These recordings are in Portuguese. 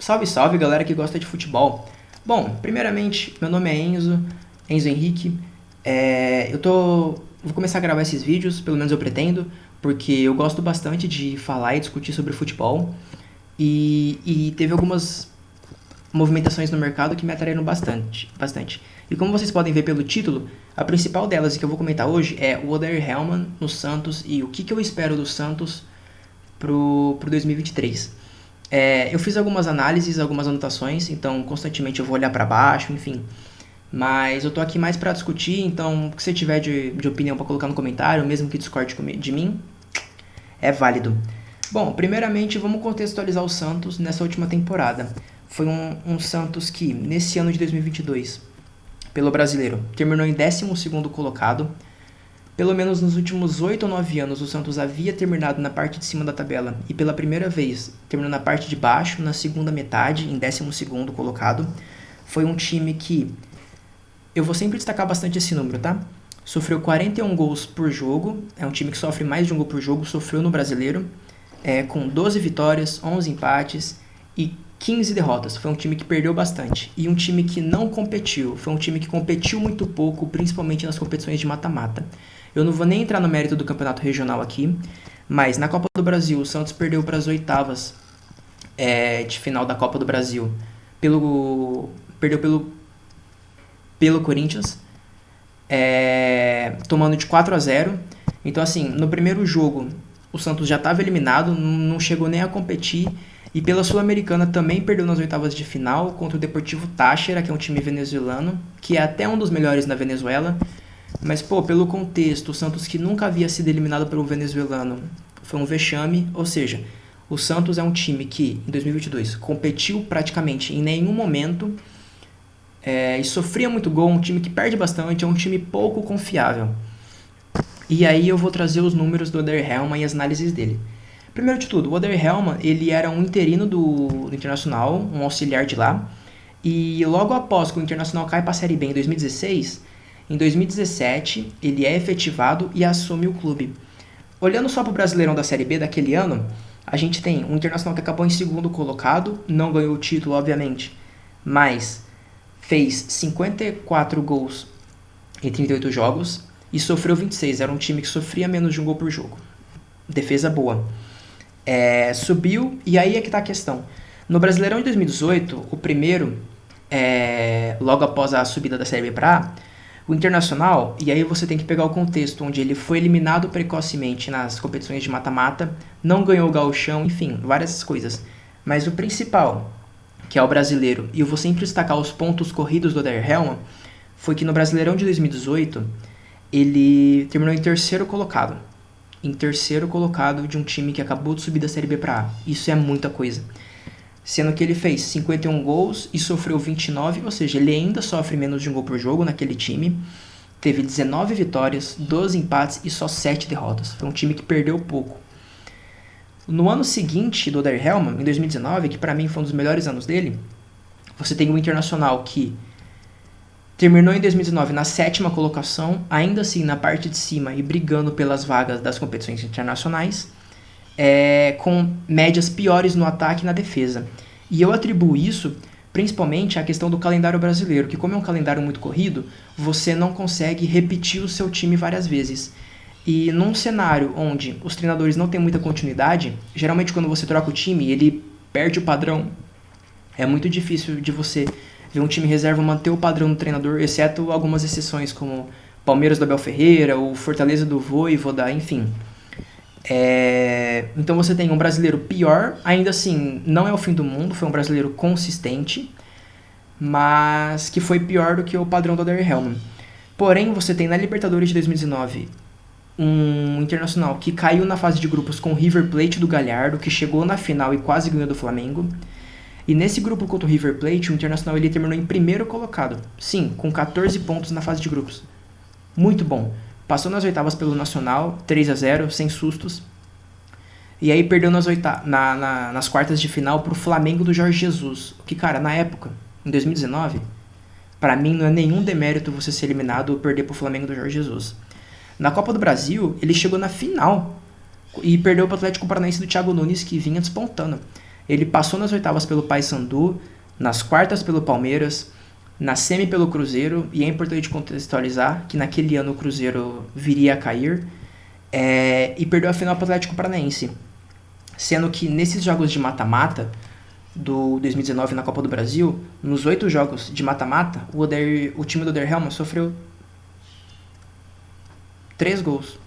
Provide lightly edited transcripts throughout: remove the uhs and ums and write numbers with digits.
Salve, salve, galera que gosta de futebol. Bom, primeiramente, meu nome é Enzo Henrique. Vou começar a gravar esses vídeos, pelo menos eu pretendo, porque eu gosto bastante de falar e discutir sobre futebol. E teve algumas movimentações no mercado que me atraíram bastante. E como vocês podem ver pelo título, a principal delas que eu vou comentar hoje é o Oder Hellmann no Santos e o que eu espero do Santos pro 2023. Eu fiz algumas análises, algumas anotações, então constantemente eu vou olhar para baixo, enfim. Mas eu tô aqui mais para discutir, então o que você tiver de opinião para colocar no comentário, mesmo que discorde de mim, é válido. Bom, primeiramente vamos contextualizar o Santos nessa última temporada. Foi um Santos que, nesse ano de 2022, pelo Brasileiro, terminou em 12º colocado. Pelo menos nos últimos 8 ou 9 anos, o Santos havia terminado na parte de cima da tabela e pela primeira vez terminou na parte de baixo, na segunda metade, em 12º colocado. Foi um time que, eu vou sempre destacar bastante esse número, tá? Sofreu 41 gols por jogo, é um time que sofre mais de um gol por jogo, sofreu no Brasileiro, com 12 vitórias, 11 empates e 15 derrotas. Foi um time que perdeu bastante. E um time que não competiu. Foi um time que competiu muito pouco, principalmente nas competições de mata-mata. Eu não vou nem entrar no mérito do campeonato regional aqui, mas na Copa do Brasil, o Santos perdeu para as oitavas de final da Copa do Brasil. Perdeu pelo Corinthians, tomando de 4-0. Então, assim, no primeiro jogo, o Santos já estava eliminado, não chegou nem a competir. E pela Sul-Americana também perdeu nas oitavas de final contra o Deportivo Táchira, que é um time venezuelano, que é até um dos melhores na Venezuela. Mas, pelo contexto, o Santos que nunca havia sido eliminado pelo venezuelano foi um vexame. Ou seja, o Santos é um time que, em 2022, competiu praticamente em nenhum momento e sofria muito gol, um time que perde bastante, é um time pouco confiável. E aí eu vou trazer os números do Oder Hellmann e as análises dele. Primeiro de tudo, o Oder Hellmann, ele era um interino do Internacional, um auxiliar de lá, e logo após que o Internacional cai para a Série B em 2016, em 2017 ele é efetivado e assume o clube. Olhando só para o Brasileirão da Série B daquele ano, a gente tem um Internacional que acabou em segundo colocado, não ganhou o título, obviamente, mas fez 54 gols em 38 jogos e sofreu 26, era um time que sofria menos de um gol por jogo. Defesa boa. Subiu, e aí é que tá a questão. No Brasileirão de 2018, o primeiro, logo após a subida da Série B para A, o Internacional, e aí você tem que pegar o contexto, onde ele foi eliminado precocemente nas competições de mata-mata, não ganhou o gauchão, enfim, várias coisas. Mas o principal, que é o brasileiro, e eu vou sempre destacar os pontos corridos do Oder Hellmann, foi que no Brasileirão de 2018, ele terminou em terceiro colocado. Em terceiro colocado de um time que acabou de subir da Série B para A. Isso é muita coisa. Sendo que ele fez 51 gols e sofreu 29, ou seja, ele ainda sofre menos de um gol por jogo naquele time. Teve 19 vitórias, 12 empates e só 7 derrotas. Foi um time que perdeu pouco. No ano seguinte do Oder Hellmann, em 2019, que para mim foi um dos melhores anos dele, você tem o Internacional que terminou em 2019 na 7ª colocação, ainda assim na parte de cima e brigando pelas vagas das competições internacionais, com médias piores no ataque e na defesa. E eu atribuo isso principalmente à questão do calendário brasileiro, que como é um calendário muito corrido, você não consegue repetir o seu time várias vezes. E num cenário onde os treinadores não têm muita continuidade, geralmente quando você troca o time, ele perde o padrão. É muito difícil de você ver um time reserva manter o padrão do treinador, exceto algumas exceções, como Palmeiras do Abel Ferreira, ou Fortaleza do Vojvoda, enfim. Então você tem um brasileiro pior, ainda assim, não é o fim do mundo, foi um brasileiro consistente, mas que foi pior do que o padrão do Oder Hellmann. Porém, você tem na Libertadores de 2019 um Internacional que caiu na fase de grupos com o River Plate do Galhardo, que chegou na final e quase ganhou do Flamengo. E nesse grupo contra o River Plate, o Internacional ele terminou em primeiro colocado. Sim, com 14 pontos na fase de grupos. Muito bom. Passou nas oitavas pelo Nacional, 3-0, sem sustos. E aí perdeu nas quartas de final pro Flamengo do Jorge Jesus. Que, cara, na época, em 2019, pra mim não é nenhum demérito você ser eliminado ou perder pro Flamengo do Jorge Jesus. Na Copa do Brasil, ele chegou na final e perdeu pro Atlético Paranaense do Thiago Nunes, que vinha despontando. Ele passou nas oitavas pelo Paysandu, nas quartas pelo Palmeiras, na semi pelo Cruzeiro, e é importante contextualizar que naquele ano o Cruzeiro viria a cair, e perdeu a final para o Atlético Paranaense. Sendo que nesses jogos de mata-mata do 2019 na Copa do Brasil, nos 8 jogos de mata-mata, o time do Oder Helman sofreu 3 gols.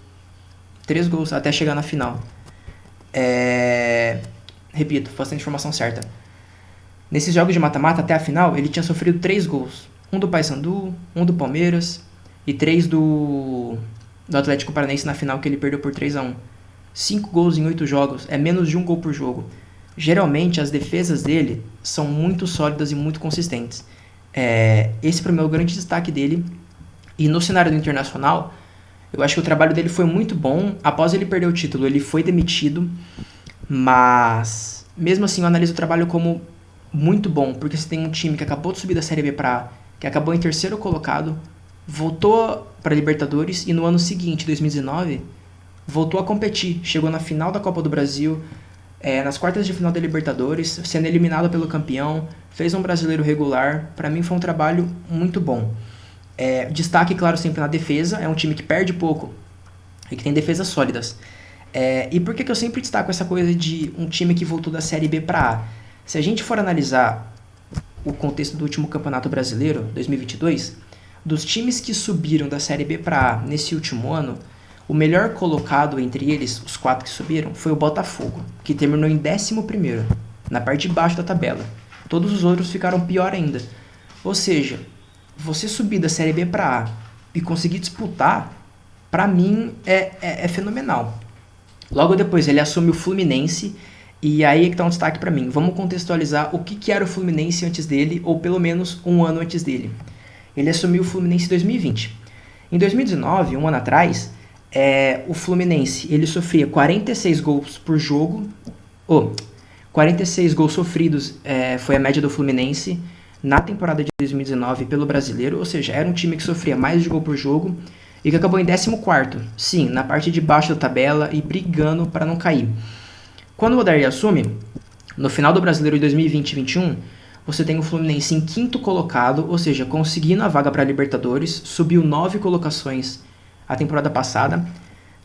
3 gols até chegar na final. Repito, faço a informação certa. Nesses jogos de mata-mata até a final, ele tinha sofrido 3 gols. Um do Paysandu, um do Palmeiras e 3 do Atlético Paranaense na final, que ele perdeu por 3-1. 5 gols em 8 jogos, é menos de 1 gol por jogo. Geralmente as defesas dele são muito sólidas e muito consistentes. Esse para mim é o grande destaque dele. E no cenário do Internacional, eu acho que o trabalho dele foi muito bom. Após ele perder o título, ele foi demitido. Mas, mesmo assim, eu analiso o trabalho como muito bom. Porque você tem um time que acabou de subir da Série B para A, que acabou em terceiro colocado, voltou para a Libertadores e no ano seguinte, 2019, voltou a competir. Chegou na final da Copa do Brasil, nas quartas de final da Libertadores, sendo eliminado pelo campeão, fez um brasileiro regular. Para mim foi um trabalho muito bom. Destaque, claro, sempre na defesa. É um time que perde pouco e que tem defesas sólidas. E por que eu sempre destaco essa coisa de um time que voltou da Série B para A? Se a gente for analisar o contexto do último Campeonato Brasileiro, 2022, dos times que subiram da Série B para A nesse último ano, o melhor colocado entre eles, os 4 que subiram, foi o Botafogo, que terminou em 11º, na parte de baixo da tabela. Todos os outros ficaram pior ainda. Ou seja, você subir da Série B para A e conseguir disputar, para mim, é fenomenal. Logo depois ele assume o Fluminense, e aí é que tá um destaque para mim. Vamos contextualizar o que era o Fluminense antes dele, ou pelo menos um ano antes dele. Ele assumiu o Fluminense em 2020. Em 2019, um ano atrás, o Fluminense ele sofria 46 gols por jogo. 46 gols sofridos foi a média do Fluminense na temporada de 2019 pelo Brasileiro. Ou seja, era um time que sofria mais de gol por jogo e que acabou em 14º. Sim, na parte de baixo da tabela e brigando para não cair. Quando o Odair assume, no final do Brasileiro de 2020 e 2021, você tem o Fluminense em 5º colocado, ou seja, conseguindo a vaga para a Libertadores, subiu 9 colocações a temporada passada,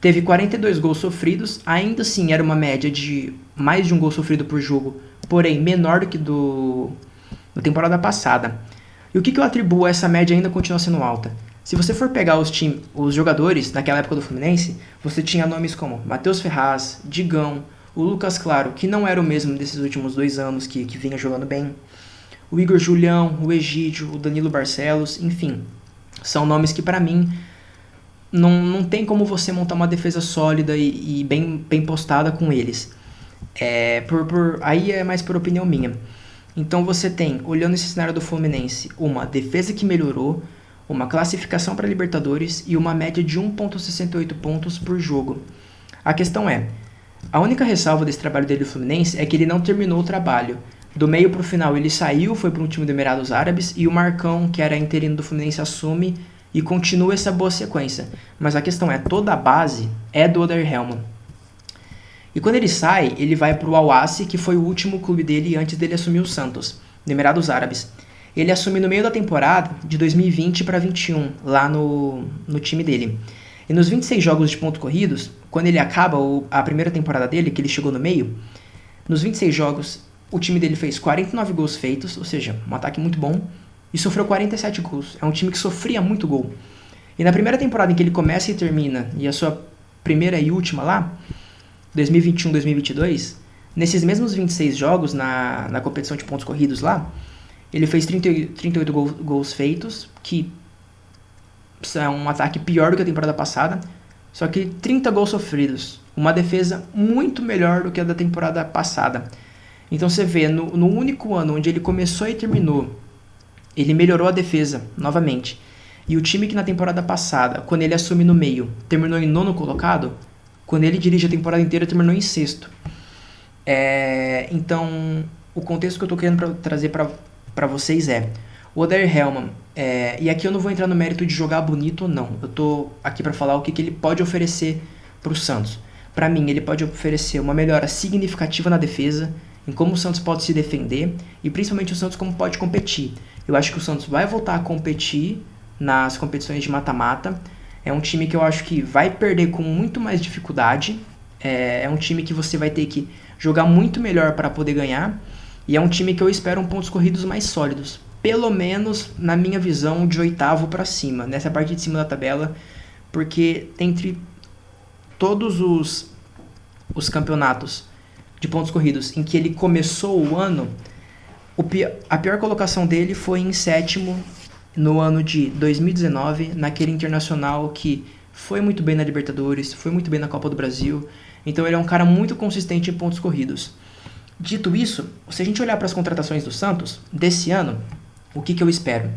teve 42 gols sofridos, ainda assim era uma média de mais de um gol sofrido por jogo, porém menor do que da temporada passada. E o que eu atribuo a essa média ainda continua sendo alta? Se você for pegar os jogadores naquela época do Fluminense, você tinha nomes como Matheus Ferraz, Digão, o Lucas Claro, que não era o mesmo desses últimos 2 anos que vinha jogando bem, o Igor Julião, o Egídio, o Danilo Barcelos, enfim, são nomes que para mim não tem como você montar uma defesa sólida e bem postada com eles. Aí é mais por opinião minha. Então você tem, olhando esse cenário do Fluminense, uma defesa que melhorou, uma classificação para Libertadores e uma média de 1,68 pontos por jogo. A questão a única ressalva desse trabalho dele do Fluminense é que ele não terminou o trabalho. Do meio para o final ele saiu, foi para um time do Emirados Árabes e o Marcão, que era interino do Fluminense, assume e continua essa boa sequência. Mas a questão toda a base é do Oder Helman. E quando ele sai, ele vai para o Al-Ahly, que foi o último clube dele antes dele assumir o Santos, no Emirados Árabes. Ele assume no meio da temporada de 2020 para 2021, lá no time dele. E nos 26 jogos de pontos corridos, quando ele acaba a primeira temporada dele, que ele chegou no meio, nos 26 jogos, o time dele fez 49 gols feitos, ou seja, um ataque muito bom, e sofreu 47 gols. É um time que sofria muito gol. E na primeira temporada em que ele começa e termina, e a sua primeira e última lá, 2021-2022, nesses mesmos 26 jogos na competição de pontos corridos lá, ele fez 38 gols feitos, que é um ataque pior do que a temporada passada, só que 30 gols sofridos. Uma defesa muito melhor do que a da temporada passada. Então você vê, no único ano onde ele começou e terminou, ele melhorou a defesa novamente. E o time que na temporada passada, quando ele assume no meio, terminou em 9º colocado, quando ele dirige a temporada inteira, terminou em 6º. Então, o contexto que eu estou querendo trazer para vocês o Oder Helman, e aqui eu não vou entrar no mérito de jogar bonito ou não. Eu estou aqui para falar o que ele pode oferecer para o Santos. Para mim, ele pode oferecer uma melhora significativa na defesa em como o Santos pode se defender e principalmente o Santos como pode competir. Eu acho que o Santos vai voltar a competir nas competições de mata-mata. É um time que eu acho que vai perder com muito mais dificuldade. É um time que você vai ter que jogar muito melhor para poder ganhar. E é um time que eu espero pontos corridos mais sólidos. Pelo menos, na minha visão, de oitavo para cima, nessa parte de cima da tabela. Porque entre todos os campeonatos de pontos corridos em que ele começou o ano, a pior colocação dele foi em sétimo no ano de 2019, naquele Internacional que foi muito bem na Libertadores, foi muito bem na Copa do Brasil. Então ele é um cara muito consistente em pontos corridos. Dito isso, se a gente olhar para as contratações do Santos desse ano, o que eu espero?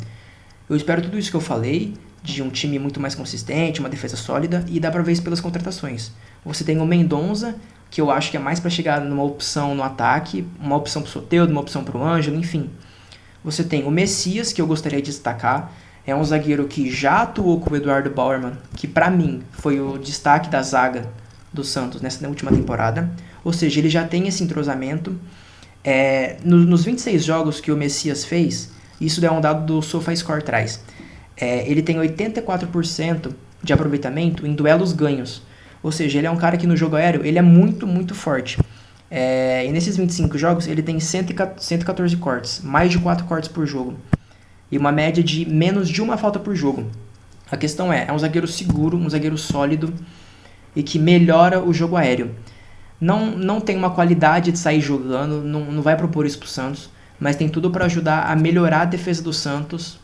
Eu espero tudo isso que eu falei, de um time muito mais consistente, uma defesa sólida, e dá para ver isso pelas contratações. Você tem o Mendonça, que eu acho que é mais para chegar numa opção no ataque, uma opção para o Soteldo, uma opção para o Ângelo, enfim. Você tem o Messias, que eu gostaria de destacar, é um zagueiro que já atuou com o Eduardo Bauerman, que para mim foi o destaque da zaga do Santos nessa última temporada, ou seja, ele já tem esse entrosamento. Nos 26 jogos que o Messias fez, isso é um dado do SofaScore traz, ele tem 84% de aproveitamento em duelos ganhos. Ou seja, ele é um cara que no jogo aéreo ele é muito, muito forte. E nesses 25 jogos ele tem 114 cortes, mais de 4 cortes por jogo. E uma média de menos de uma falta por jogo. A questão é um zagueiro seguro, um zagueiro sólido e que melhora o jogo aéreo. Não tem uma qualidade de sair jogando, não vai propor isso pro Santos, mas tem tudo para ajudar a melhorar a defesa do Santos,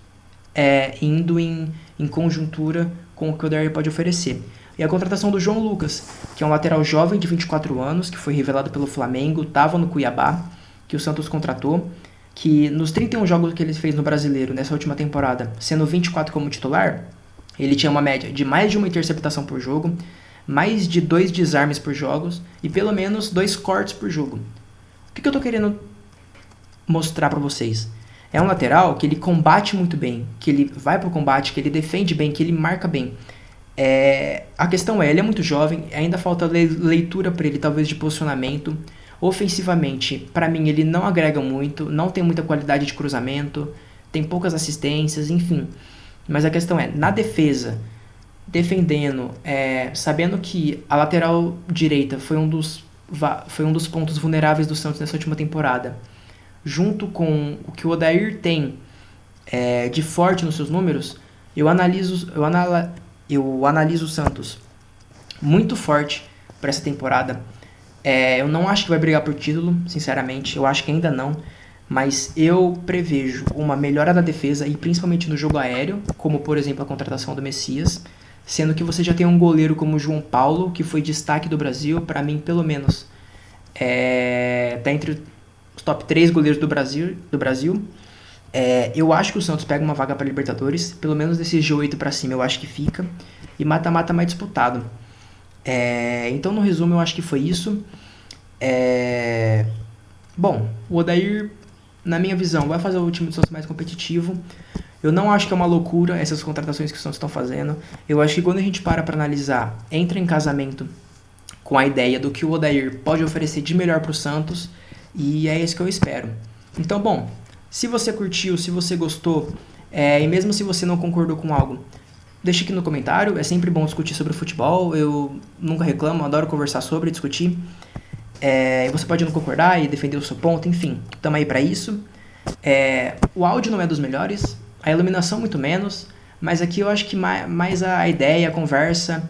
indo em conjuntura com o que o Odair pode oferecer. E a contratação do João Lucas, que é um lateral jovem de 24 anos, que foi revelado pelo Flamengo, estava no Cuiabá, que o Santos contratou, que nos 31 jogos que ele fez no Brasileiro nessa última temporada, sendo 24 como titular, ele tinha uma média de mais de uma interceptação por jogo, mais de 2 desarmes por jogos e pelo menos 2 cortes por jogo. O que eu tô querendo mostrar para vocês? É um lateral que ele combate muito bem, que ele vai pro combate, que ele defende bem, que ele marca bem. A questão ele é muito jovem, ainda falta leitura para ele, talvez de posicionamento. Ofensivamente, para mim, ele não agrega muito, não tem muita qualidade de cruzamento, tem poucas assistências, enfim. Mas a questão na defesa, defendendo, sabendo que a lateral direita foi um dos pontos vulneráveis do Santos nessa última temporada, junto com o que o Odair tem de forte nos seus números, eu analiso o Santos muito forte para essa temporada. Eu não acho que vai brigar por título, sinceramente, eu acho que ainda não, mas eu prevejo uma melhora da defesa e principalmente no jogo aéreo, como por exemplo a contratação do Messias, sendo que você já tem um goleiro como o João Paulo, que foi destaque do Brasil, para mim pelo menos tá entre os top 3 goleiros do Brasil. Eu acho que o Santos pega uma vaga para Libertadores, pelo menos desse G8 para cima eu acho que fica, e mata-mata mais disputado. Então no resumo eu acho que foi isso. Bom, o Odair, na minha visão, vai fazer o time do Santos mais competitivo. Eu não acho que é uma loucura essas contratações que o Santos estão fazendo. Eu acho que quando a gente para analisar, entra em casamento com a ideia do que o Odair pode oferecer de melhor para o Santos, e é isso que eu espero. Então, bom, se você curtiu, se você gostou, e mesmo se você não concordou com algo, deixa aqui no comentário. É sempre bom discutir sobre futebol, eu nunca reclamo, adoro conversar sobre, discutir. Você pode não concordar e defender o seu ponto, enfim, estamos aí para isso. O áudio não é dos melhores, a iluminação muito menos, mas aqui eu acho que mais a ideia, a conversa,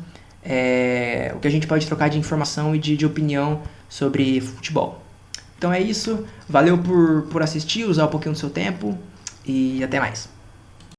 o que a gente pode trocar de informação e de opinião sobre futebol. Então é isso, valeu por assistir, usar um pouquinho do seu tempo e até mais.